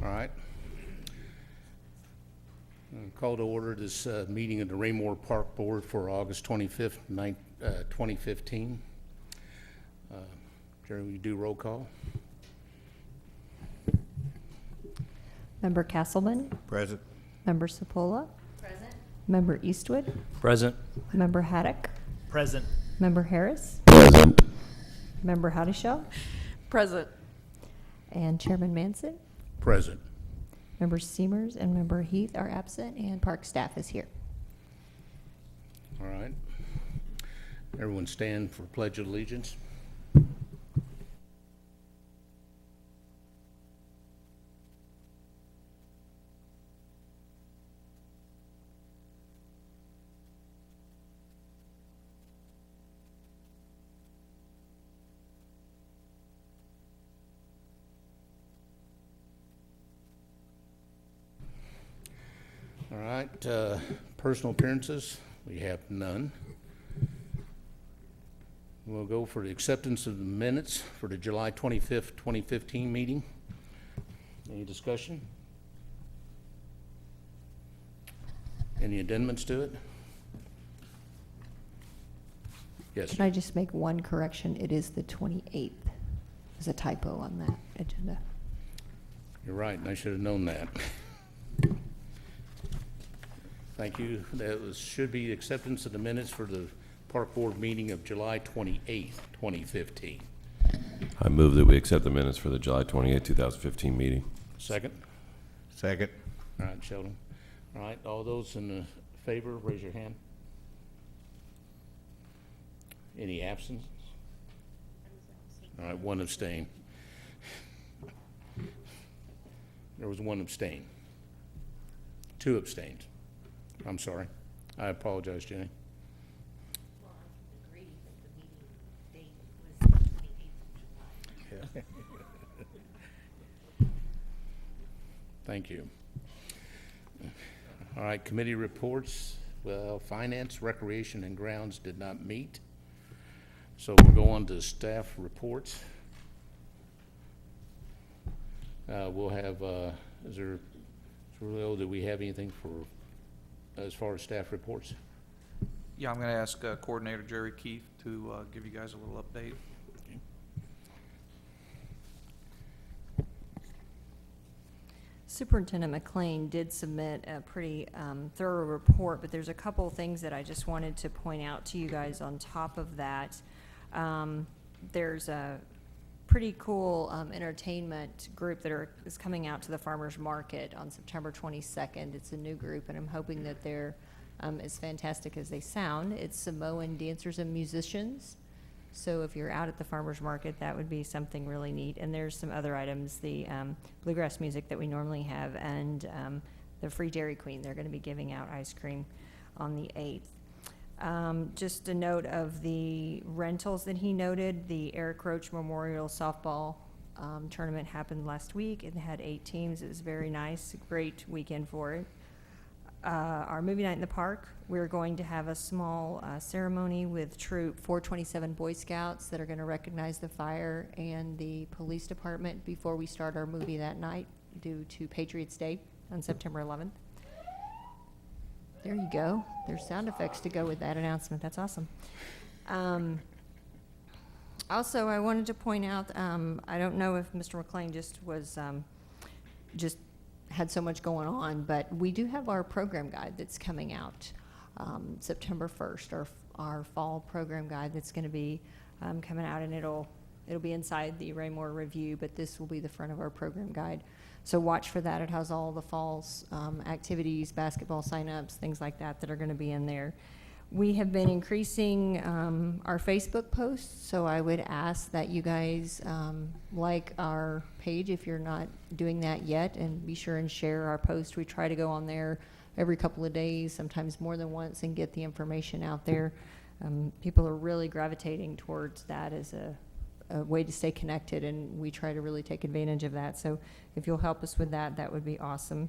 All right. Call to order this meeting of the Raymore Park Board for August 25th, 2015. Jerry, will you do roll call? Member Castleman? Present. Member Sepola? Present. Member Eastwood? Present. Member Haddock? Present. Member Harris? Present. Member Howdishaw? Present. And Chairman Manson? Present. Member Seamers and Member Heath are absent, and park staff is here. All right. Everyone stand for Pledge of Allegiance. All right, personal appearances, we have none. We'll go for the acceptance of the minutes for the July 25th, 2015 meeting. Any discussion? Any amendments to it? Yes. Can I just make one correction? It is the 28th. There's a typo on that agenda. You're right, and I should have known that. Thank you. That should be acceptance of the minutes for the Park Board meeting of July 28th, 2015. I move that we accept the minutes for the July 28, 2015 meeting. Second? Second. All right, Sheldon. All right, all those in favor, raise your hand. Any absence? All right, one abstain. There was one abstain. Two abstained. I'm sorry. I apologize, Jenny. Well, I agree that the meeting date was the 28th of July. Thank you. All right, committee reports. Well, Finance, Recreation, and Grounds did not meet. So we'll go on to staff reports. We'll have, is there, do we have anything for, as far as staff reports? Yeah, I'm going to ask Coordinator Jerry Keith to give you guys a little update. Okay. Superintendent McLean did submit a pretty thorough report, but there's a couple of things that I just wanted to point out to you guys on top of that. There's a pretty cool entertainment group that is coming out to the farmers market on September 22nd. It's a new group, and I'm hoping that they're as fantastic as they sound. It's Samoan dancers and musicians. So if you're out at the farmers market, that would be something really neat. And there's some other items, the bluegrass music that we normally have, and the free Dairy Queen. They're going to be giving out ice cream on the 8th. Just a note of the rentals that he noted. The Eric Roach Memorial Softball tournament happened last week. It had 8 teams. It was very nice. Great weekend for it. Our movie night in the park, we're going to have a small ceremony with Troop 427 Boy Scouts that are going to recognize the fire and the police department before we start our movie that night due to Patriots Day on September 11th. There you go. There's sound effects to go with that announcement. That's awesome. Also, I wanted to point out, I don't know if Mr. McLean just was just had so much going on, but we do have our program guide that's coming out September 1st, our fall program guide that's going to be coming out, and it'll be inside the Raymore Review, but this will be the front of our program guide. So watch for that. It has all the fall's activities, basketball signups, things like that that are going to be in there. We have been increasing our Facebook posts, so I would ask that you guys like our page if you're not doing that yet, and be sure and share our post. We try to go on there every couple of days, sometimes more than once, and get the information out there. People are really gravitating towards that as a way to stay connected, and we try to really take advantage of that. So if you'll help us with that, that would be awesome.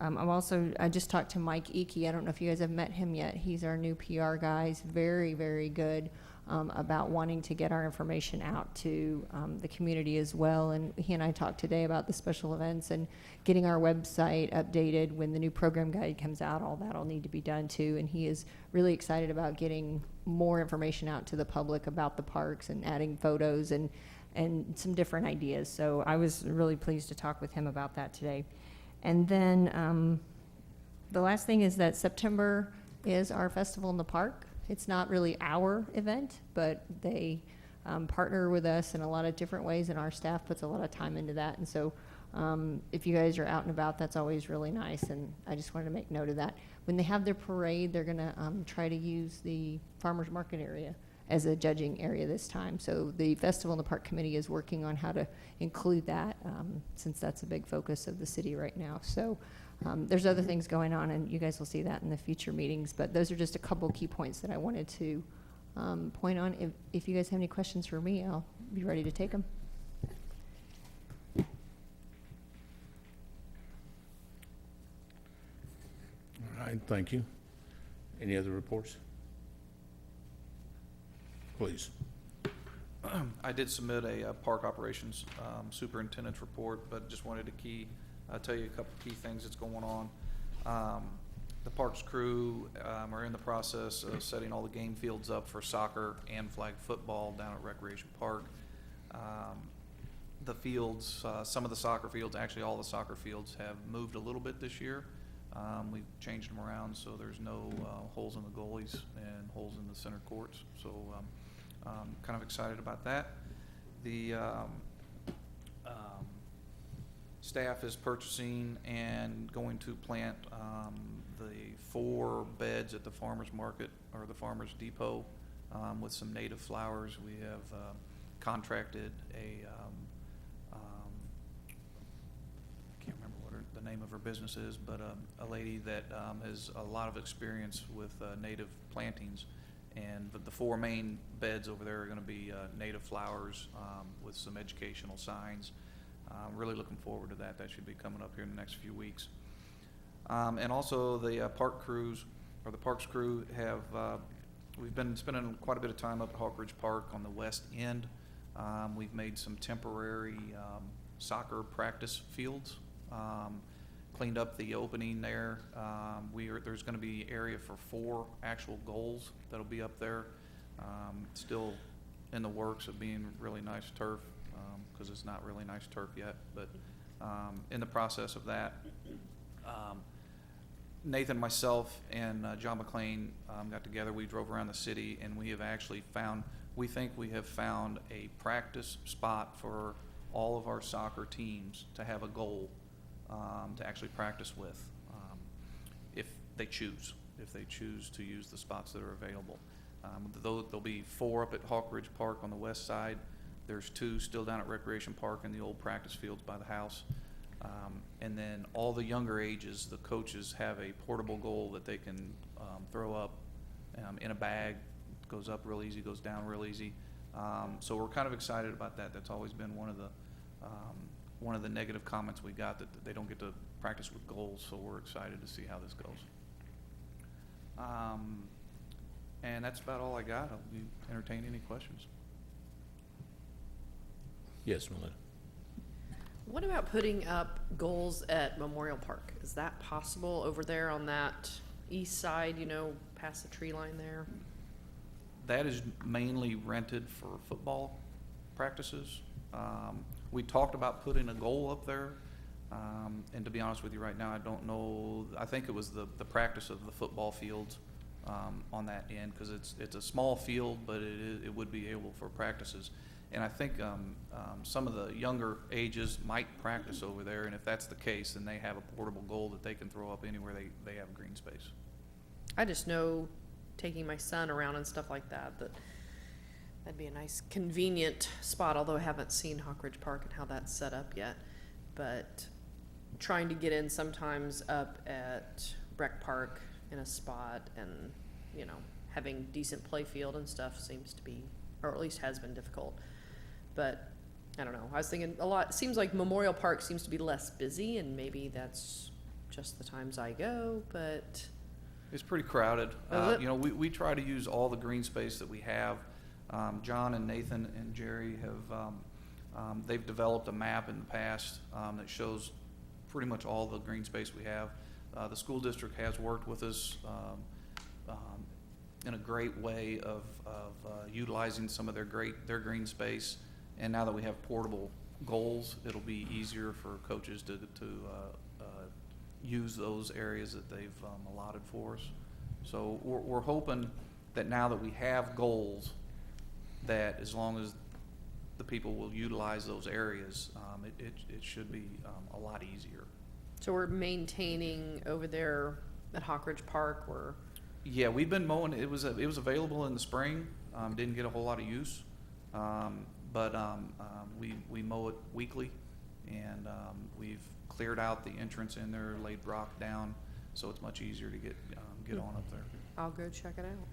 I just talked to Mike Eakey. I don't know if you guys have met him yet. He's our new PR guy. He's very, very good. about wanting to get our information out to the community as well. And he and I talked today about the special events and getting our website updated when the new program guide comes out. All that'll need to be done too. And he is really excited about getting more information out to the public about the parks and adding photos and some different ideas. So I was really pleased to talk with him about that today. And then the last thing is that September is our festival in the park. It's not really our event, but they partner with us in a lot of different ways, and our staff puts a lot of time into that. And so if you guys are out and about, that's always really nice, and I just wanted to make note of that. When they have their parade, they're going to try to use the farmers market area as a judging area this time. So the Festival in the Park Committee is working on how to include that, since that's a big focus of the city right now. So there's other things going on, and you guys will see that in the future meetings, but those are just a couple key points that I wanted to point on. If you guys have any questions for me, I'll be ready to take them. All right, thank you. Any other reports? Please. I did submit a park operations superintendent's report, but just wanted to tell you a couple key things that's going on. The parks crew are in the process of setting all the game fields up for soccer and flag football down at Recreation Park. The fields, some of the soccer fields, actually all the soccer fields have moved a little bit this year. We've changed them around so there's no holes in the goalies and holes in the center courts. So kind of excited about that. The staff is purchasing and going to plant the 4 beds at the farmers market or the farmers depot with some native flowers. We have contracted a can't remember what the name of her business is, but a lady that has a lot of experience with native plantings. And the 4 main beds over there are going to be native flowers with some educational signs. Really looking forward to that. That should be coming up here in the next few weeks. And also the park crews, or the parks crew, have we've been spending quite a bit of time up at Hawk Ridge Park on the west end. We've made some temporary soccer practice fields. Cleaned up the opening there. There's going to be area for 4 actual goals that'll be up there. Still in the works of being really nice turf, because it's not really nice turf yet, but in the process of that. Nathan, myself, and John McLean got together. We drove around the city, and we think we have found a practice spot for all of our soccer teams to have a goal to actually practice with, if they choose to use the spots that are available. There'll be 4 up at Hawk Ridge Park on the west side. There's 2 still down at Recreation Park in the old practice fields by the house. And then all the younger ages, the coaches have a portable goal that they can throw up in a bag. It goes up real easy, goes down real easy. So we're kind of excited about that. That's always been one of the negative comments we got, that they don't get to practice with goals. So we're excited to see how this goes. And that's about all I got. I'll be entertaining any questions. Yes, Melinda. What about putting up goals at Memorial Park? Is that possible over there on that east side, past the tree line there? That is mainly rented for football practices. We talked about putting a goal up there, and to be honest with you right now, I don't know. I think it was the practice of the football fields on that end, because it's a small field, but it would be able for practices. And I think some of the younger ages might practice over there, and if that's the case, then they have a portable goal that they can throw up anywhere they have green space. I just know, taking my son around and stuff like that'd be a nice convenient spot, although I haven't seen Hawk Ridge Park and how that's set up yet. But trying to get in sometimes up at Breck Park in a spot, and having decent play field and stuff seems to be, or at least has been, difficult. But I don't know, I was thinking it seems like Memorial Park seems to be less busy, and maybe that's just the times I go, but It's pretty crowded. Is it? We try to use all the green space that we have. John and Nathan and Jerry have, they've developed a map in the past that shows pretty much all the green space we have. The school district has worked with us in a great way of utilizing some of their green space. And now that we have portable goals, it'll be easier for coaches to use those areas that they've allotted for us. So we're hoping that now that we have goals, that as long as the people will utilize those areas, it should be a lot easier. So we're maintaining over there at Hawkridge Park, we're, Yeah, we've been mowing. It was available in the spring. Didn't get a whole lot of use, but we mow it weekly, and we've cleared out the entrance in there, laid rock down, so it's much easier to get on up there. I'll go check it out.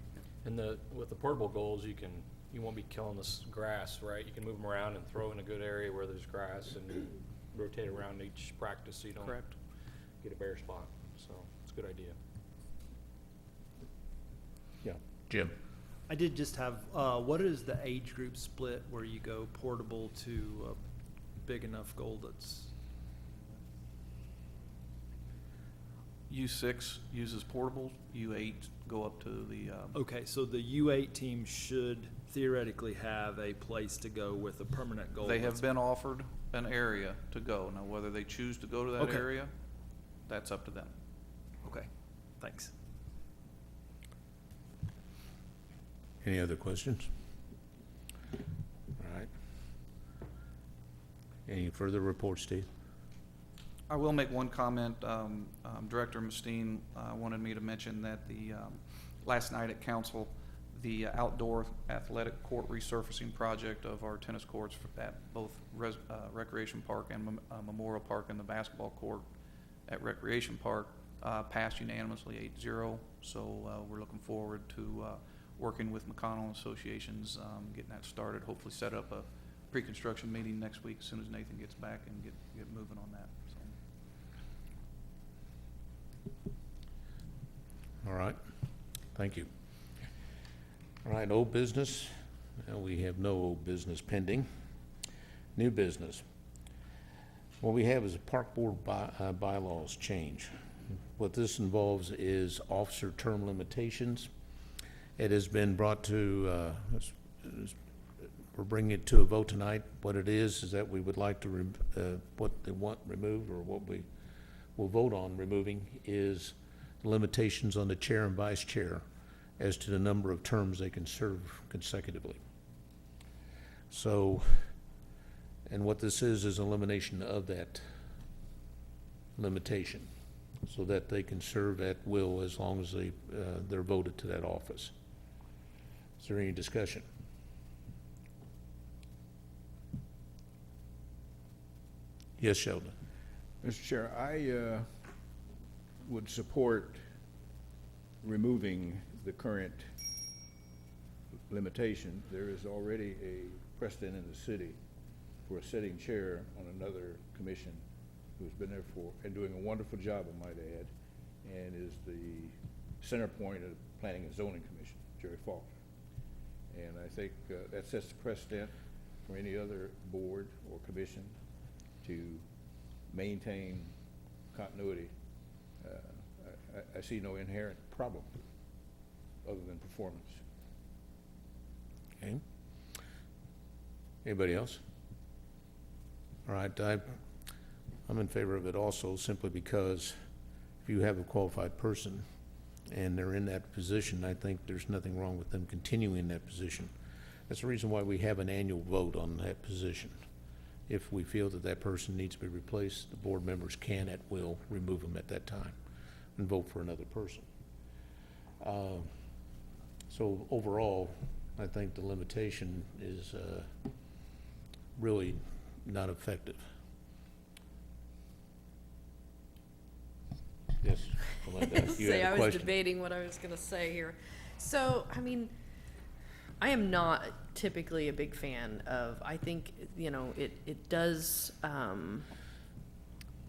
And with the portable goals, you won't be killing this grass, right? You can move them around and throw in a good area where there's grass and rotate around each practice so you don't Correct. get a bare spot. So it's a good idea. Yeah, Jim? I did just have, what is the age group split where you go portable to a big enough goal that's, U6 uses portables. U8 go up to the. okay, so the U8 team should theoretically have a place to go with a permanent goal. They have that's- been offered an area to go. Now, whether they choose to go to that Okay. area, that's up to them. Okay, thanks. Any other questions? All right. Any further reports, Steve? I will make one comment. Director Mustine wanted me to mention that last night at council, the outdoor athletic court resurfacing project of our tennis courts at both Recreation Park and Memorial Park, and the basketball court at Recreation Park passed unanimously 8-0. So we're looking forward to working with McConnell Associations, getting that started, hopefully set up a pre-construction meeting next week as soon as Nathan gets back and get moving on that. So. All right, thank you. All right, old business. We have no old business pending. New business. What we have is a park board bylaws change. What this involves is officer term limitations. It has been brought to, we're bringing it to a vote tonight. What it is that we would like to, what they want removed, or what we will vote on removing, is limitations on the chair and vice chair as to the number of terms they can serve consecutively. So, and what this is elimination of that limitation, so that they can serve at will as long as they're voted to that office. Is there any discussion? Yes, Sheldon. Mr. Chair, I would support removing the current limitation. There is already a precedent in the city for a sitting chair on another commission who's been there for, and doing a wonderful job, I might add, and is the center point of the Planning and Zoning Commission, Jerry Faulkner. And I think that sets the precedent for any other board or commission to maintain continuity. I see no inherent problem other than performance. Okay. Anybody else? All right, I'm in favor of it also, simply because if you have a qualified person and they're in that position, I think there's nothing wrong with them continuing in that position. That's the reason why we have an annual vote on that position. If we feel that that person needs to be replaced, the board members can at will remove them at that time and vote for another person. So overall, I think the limitation is really not effective. Yes, Melinda, you Say, had I a was question. debating what I was gonna say here. So, I mean, I am not typically a big fan of, I think, you know, it does,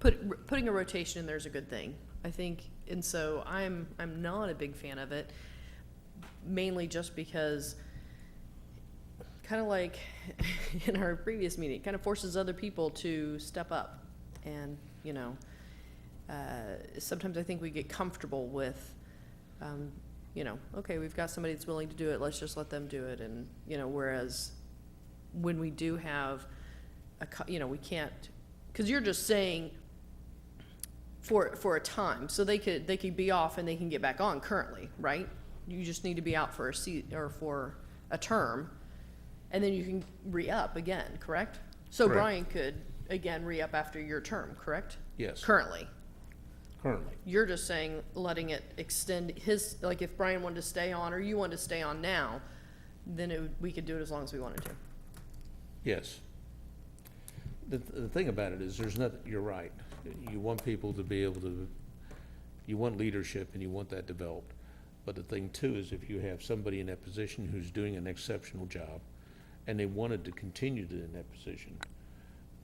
putting a rotation in there is a good thing, I think, and so I'm not a big fan of it, mainly just because kind of like in our previous meeting, it kind of forces other people to step up. And, you know, sometimes I think we get comfortable with, you know, okay, we've got somebody that's willing to do it, let's just let them do it. And, you know, whereas when we do have you know, we can't, because you're just saying for a time, so they could be off and they can get back on currently, right? You just need to be out for a seat or for a term, and then you can re-up again, correct? So Correct. Brian could again re-up after your term, correct? Yes. Currently. Currently. You're just saying letting it extend his, like if Brian wanted to stay on or you wanted to stay on now, then we could do it as long as we wanted to. Yes. The thing about it is, there's nothing, you're right. You want people to be able to, you want leadership and you want that developed. But the thing too is, if you have somebody in that position who's doing an exceptional job and they wanted to continue in that position,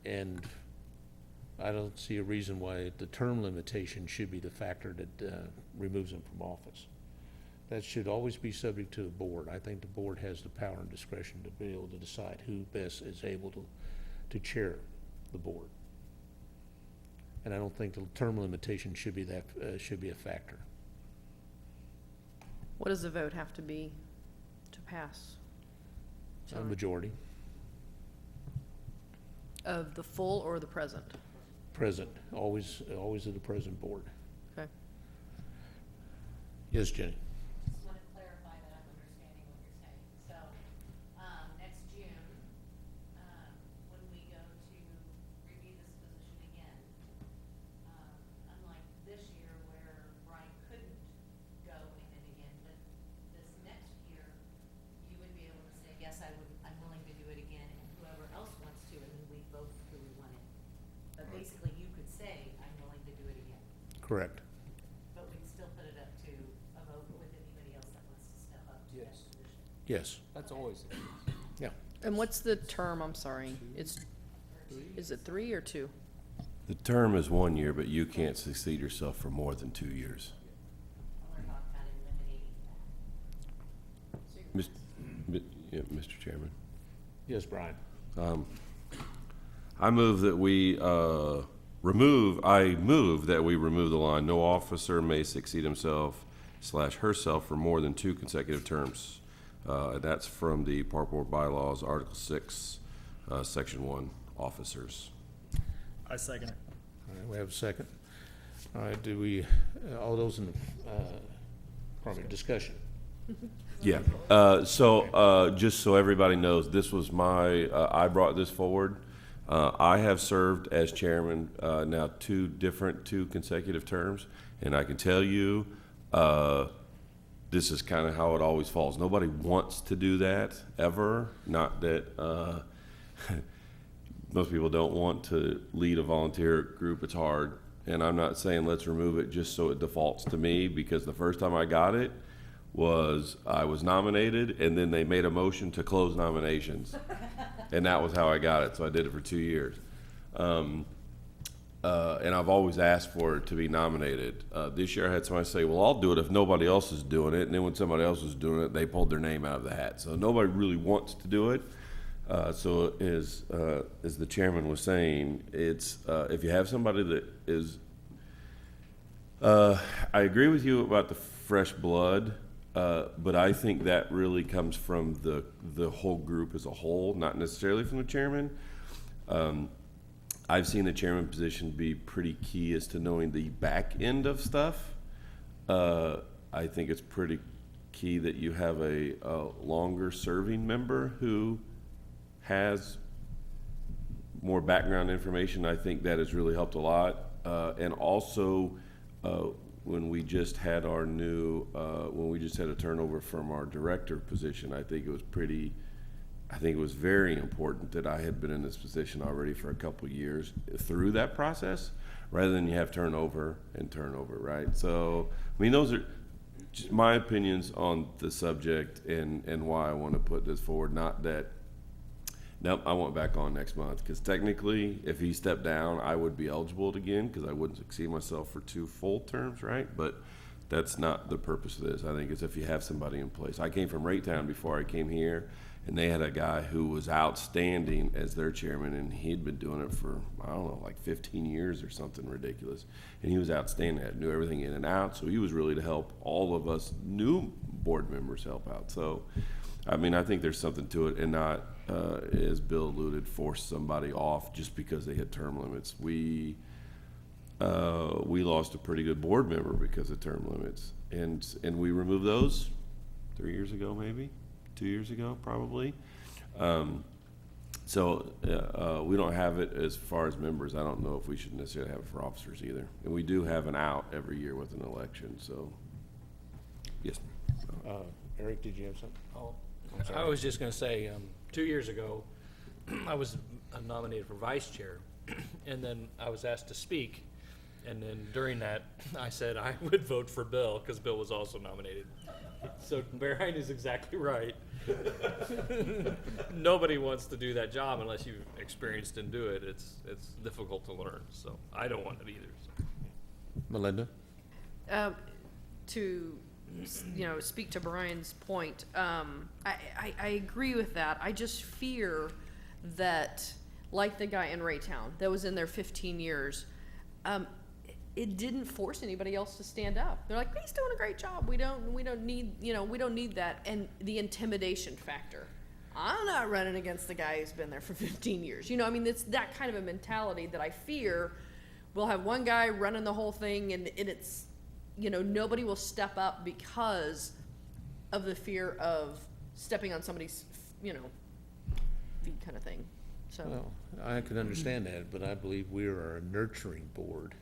and I don't see a reason why the term limitation should be the factor that removes them from office. That should always be subject to the board. I think the board has the power and discretion to be able to decide who best is able to chair the board. And I don't think the term limitation should be should be a factor. What does the vote have to be to pass? A majority, Of the full or the present? present, always at the present board. Okay. Yes, Jenny? Just want to clarify that I'm understanding what you're saying. So, next June, when we go to review this position again, unlike this year where Brian couldn't go in it again, but this next year, you would be able to say, yes, I'm willing to do it again, and whoever else wants to, and then we vote who we want it. But basically, you could say, I'm willing to do it again. Correct. But we'd still put it up to a vote with anybody else that wants to step up to that Yes. position. Yes. That's always the case. Yeah. And what's the term, I'm sorry? Is it 3 or 2? The term is 1 year, but you can't succeed yourself for more than 2 years. We're talking about eliminating that. Mr. Chairman. Yes, Brian? I move that we remove the line, no officer may succeed himself/herself for more than 2 consecutive terms. And that's from the Park Board bylaws, Article 6, Section 1, officers. I second it. All right, we have a second. All right, do we, all those in, pardon me, discussion? Yeah, just so everybody knows, this was I brought this forward. I have served as chairman now 2 consecutive terms, and I can tell you, this is kind of how it always falls. Nobody wants to do that, ever. Not that most people don't want to lead a volunteer group. It's hard. And I'm not saying let's remove it just so it defaults to me, because the first time I got it, I was nominated, and then they made a motion to close nominations. And that was how I got it, so I did it for 2 years. And I've always asked for it to be nominated. This year I had somebody say, well, I'll do it if nobody else is doing it. And then when somebody else was doing it, they pulled their name out of the hat. So nobody really wants to do it. So as the chairman was saying, it's if you have somebody that is, I agree with you about the fresh blood. But I think that really comes from the whole group as a whole, not necessarily from the chairman. I've seen the chairman position be pretty key as to knowing the back end of stuff. I think it's pretty key that you have a longer serving member who has more background information. I think that has really helped a lot. And also, when we just had a turnover from our director position, I think it was very important that I had been in this position already for a couple of years through that process, rather than you have turnover, right? So, I mean, those are just my opinions on the subject and why I want to put this forward. Not that, nope, I want back on next month, because technically, if he stepped down, I would be eligible again, because I wouldn't succeed myself for 2 full terms, right? But that's not the purpose of this. I think it's if you have somebody in place. I came from Raytown before I came here, And they had a guy who was outstanding as their chairman, and he'd been doing it for, I don't know, like 15 years or something ridiculous. And he was outstanding, knew everything in and out, so he was really to help all of us new board members help out. So, I mean, I think there's something to it, and not, as Bill alluded, force somebody off just because they hit term limits. We lost a pretty good board member because of term limits, and we removed those 3 years ago, maybe 2 years ago, probably. So we don't have it as far as members. I don't know if we should necessarily have it for officers either. And we do have an out every year with an election. So, yes. Eric, did you have something? Oh, I was just gonna say, 2 years ago, I was nominated for vice chair, and then I was asked to speak, and then during that, I said I would vote for Bill, because Bill was also nominated. So Brian is exactly right. Nobody wants to do that job unless you've experienced and do it. It's difficult to learn, so I don't want it either. So. Melinda? To, speak to Brian's point, I agree with that. I just fear that, like the guy in Raytown that was in there 15 years, it didn't force anybody else to stand up. They're like, he's doing a great job. We don't need that. And the intimidation factor. I'm not running against the guy who's been there for 15 years. It's that kind of a mentality that I fear we'll have one guy running the whole thing, and it's, nobody will step up because of the fear of stepping on somebody's, feet kind of thing. So. Well, I can understand that, but I believe we are a nurturing board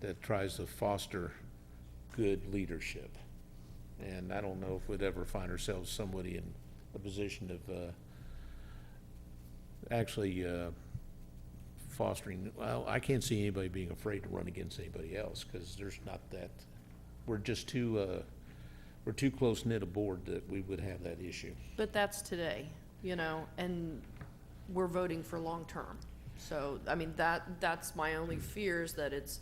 that tries to foster good leadership. And I don't know if we'd ever find ourselves somebody in a position of actually fostering, well, I can't see anybody being afraid to run against anybody else, because there's not that, we're just too close-knit a board that we would have that issue. But that's today, and we're voting for long-term. So, that's my only fear, is that it's,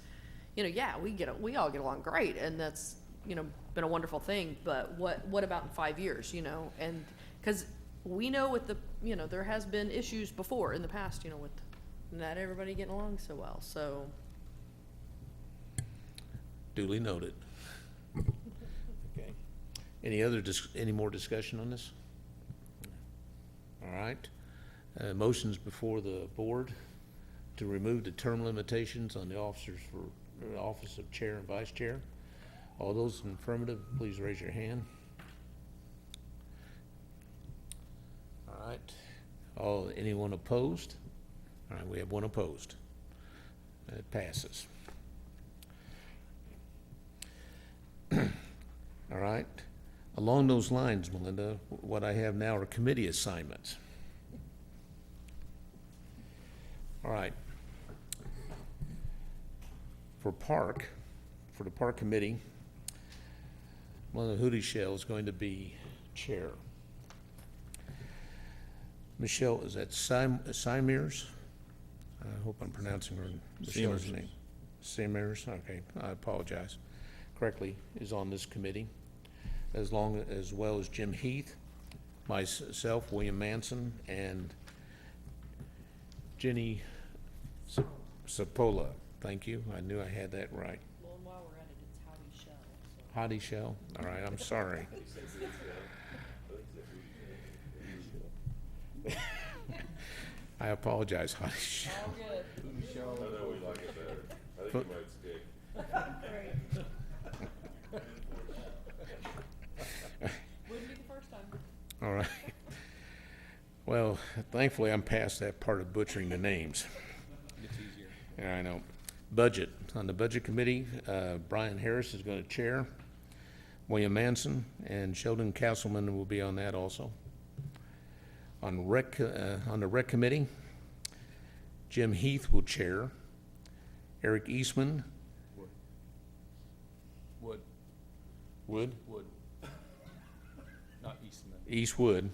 we all get along great, and that's, been a wonderful thing, but what about in 5 years, and, because we know with the, there has been issues before in the past, with not everybody getting along so well, so. Duly noted. Okay. Any more discussion on this? All right. Motions before the board to remove the term limitations on the officers for the office of chair and vice chair. All those in affirmative, please raise your hand. All right. Anyone opposed? All right, we have one opposed. It passes. All right. Along those lines, Melinda, what I have now are committee assignments. All right. For the park committee, Melinda Hoodie-Shell is going to be chair. Michelle, is that Simers? I hope I'm pronouncing her Michelle's name. Simers, okay, I apologize. Correctly, is on this committee, as well as Jim Heath, myself, William Manson, and Jenny Sapola. Thank you. I knew I had that right. Well, and while we're at it, it's Howdy Shell. Hottie Shell? All right, I'm sorry. I apologize, Hottie Shell. All good. I know we like it better. I think you might stick. Wouldn't be the first time. All right. Well, thankfully, I'm past that part of butchering the names. It's easier. Yeah, I know. Budget. On the budget committee, Brian Harris is going to chair. William Manson and Sheldon Castleman will be on that also. On the rec committee, Jim Heath will chair. Eric Eastman. Wood. Wood? Wood. Not Eastman. Eastwood.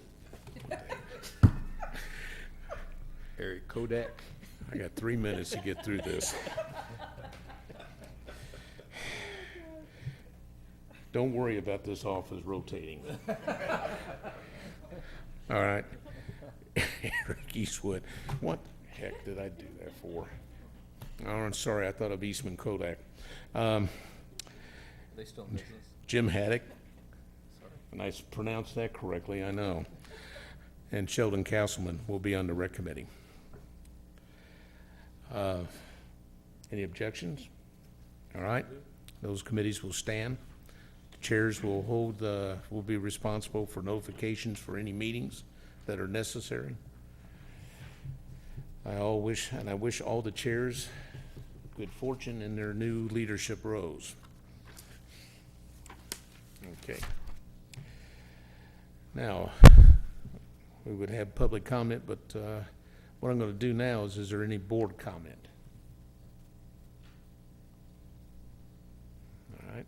Eric Kodak. I got 3 minutes to get through this. Don't worry about this office rotating. All right. Eric Eastwood. What the heck did I do that for? Oh, I'm sorry, I thought of Eastman Kodak. They still in business? Jim Haddock. And I pronounced that correctly, I know. And Sheldon Castleman will be on the rec committee. Any objections? All right, those committees will stand. The chairs will will be responsible for notifications for any meetings that are necessary. I wish all the chairs good fortune in their new leadership roles. Okay. Now, we would have public comment, but what I'm going to do now is there any board comment? All right.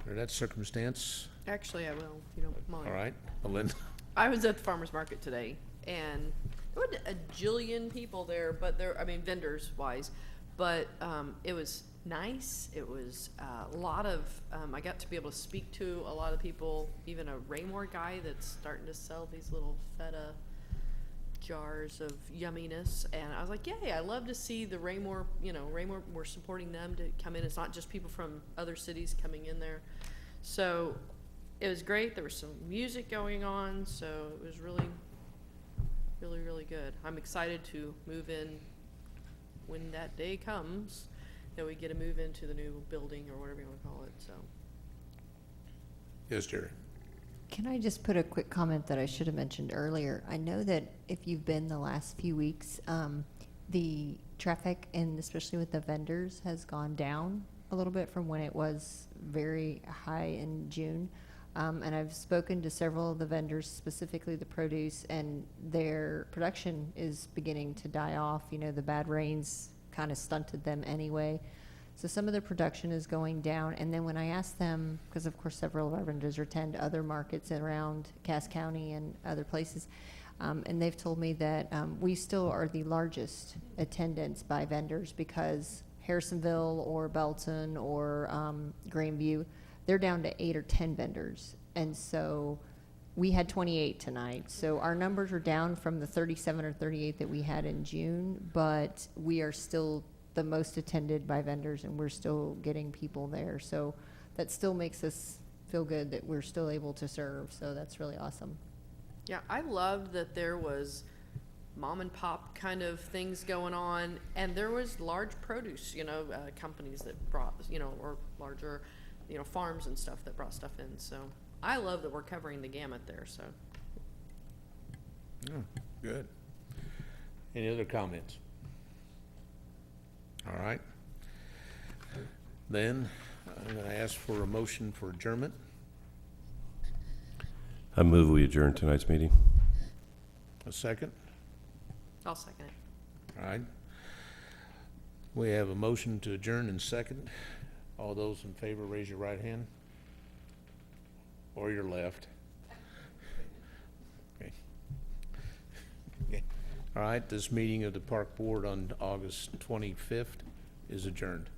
Under that circumstance, Actually, I will, if you don't mind. all right, Melinda. I was at the farmer's market today, and there were a jillion people there, but I mean, vendors wise, but it was nice. It was a lot of, I got to be able to speak to a lot of people, even a Raymore guy that's starting to sell these little feta jars of yumminess, and I was like, yay, I love to see the Raymore, Raymore, we're supporting them to come in. It's not just people from other cities coming in there. So it was great. There was some music going on, so it was really, really, really good. I'm excited to move in when that day comes, that we get to move into the new building or whatever you want to call it, so. Yes, Jerry. Can I just put a quick comment that I should have mentioned earlier? I know that if you've been the last few weeks, the traffic, and especially with the vendors, has gone down a little bit from when it was very high in June. And I've spoken to several of the vendors, specifically the produce, and their production is beginning to die off. You know, the bad rains kind of stunted them anyway. So some of their production is going down. And then when I asked them, because of course several of our vendors attend other markets around Cass County and other places, and they've told me that we still are the largest attendance by vendors, because Harrisonville or Belton or Grandview, they're down to 8 or 10 vendors. And so we had 28 tonight. So our numbers are down from the 37 or 38 that we had in June, but we are still the most attended by vendors, and we're still getting people there. So that still makes us feel good that we're still able to serve. So that's really awesome. Yeah, I loved that there was mom and pop kind of things going on, and there was large produce, companies that brought, or larger, farms and stuff that brought stuff in. So I love that we're covering the gamut there, so. Oh, good. Any other comments? All right. Then I'm going to ask for a motion for adjournment. I move we adjourn tonight's meeting. A second? I'll second it. All right. We have a motion to adjourn in second. All those in favor, raise your right hand. Or your left. Okay. Okay. All right, this meeting of the Park Board on August 25th is adjourned.